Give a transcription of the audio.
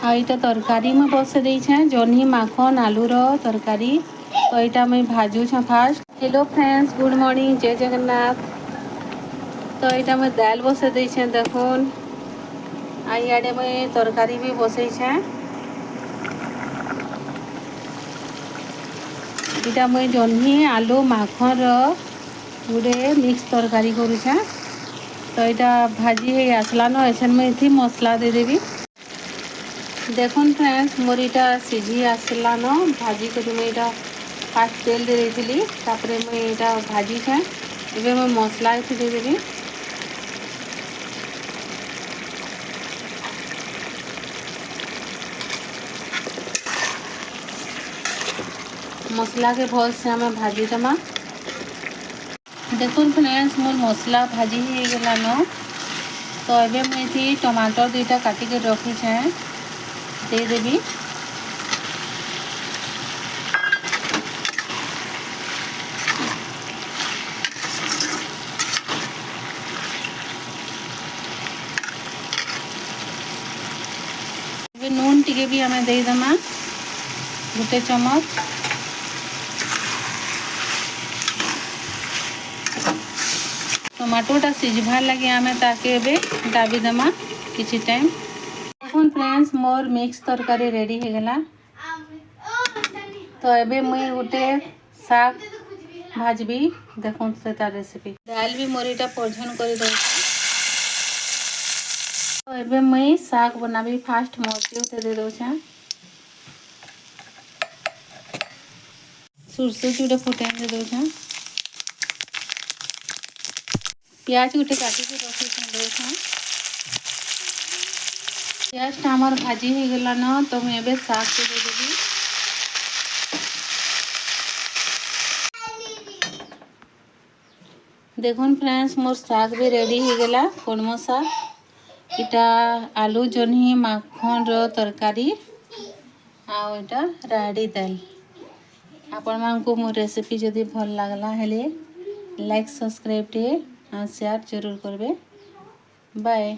आईटा तरकारी में बसे देछे जह्नी माखन आलूर तरकारी। तो यहाँ मुई भाजुछे fast. Hello friends, good morning, जय जगन्नाथ। तो यहाँ मुई दाल बसे देछे देखुन। आइयाडे मुई तरकारी भी बसैछे। इटा मुई जह्नी आलू माखन गुटे मिक्स तरकारी करुछे। तो यहाँ भाजी है आसलान एछन मुई थी मसला दे देबी। देखुन फ्रेंड्स, मोर इटा सिझी आसलान भाजी को मुई इटा फास्ट तेल दे देती। तापरे मुई इटा भाजी छे। एबे मुई मसला इथि दे देबी। मसला के भल से आम भाजी दमा। देखुन फ्रेंड्स, मोर मसला भाजी हो गलान। तो एबे मुई टमाटर दुईटा काटिक रखीछे दे देबी। एबे नून टिके भी आम दे दमा गोटे चमच। टमाटोटा सिझबार लगे आम ताके एबे दाबी दमा किछि टाइम। देखुन फ्रेंड्स, मोर मिक्स तरकारी रेडी हो गला। तो एबे मुई गोटे साग भाजबी। देखुन से तार रेसिपी। दाल भी मोर इटा परझन कर दे। तो एबे मुई साग बनाबी। फास्ट मरची उते दे दोछे। सुरसो चूड़े फुटेन दे दोछे। प्याज गोटे काटिक रखी। प्याज आमर भाजी हो गलान। तो मुझे एबे साग को दे देबी। देखुन फ्रेंड्स, मोर साग भी रेडी हो गला। कोणमो साग इटा आलू जह्नी माखन तरकारी आउ इटा राहड़ी दाल। आपण मानकु मोर रेसिपी जदि भल लागला हेले लाइक सब्सक्राइब टे शेयर जरूर करबे। बाय।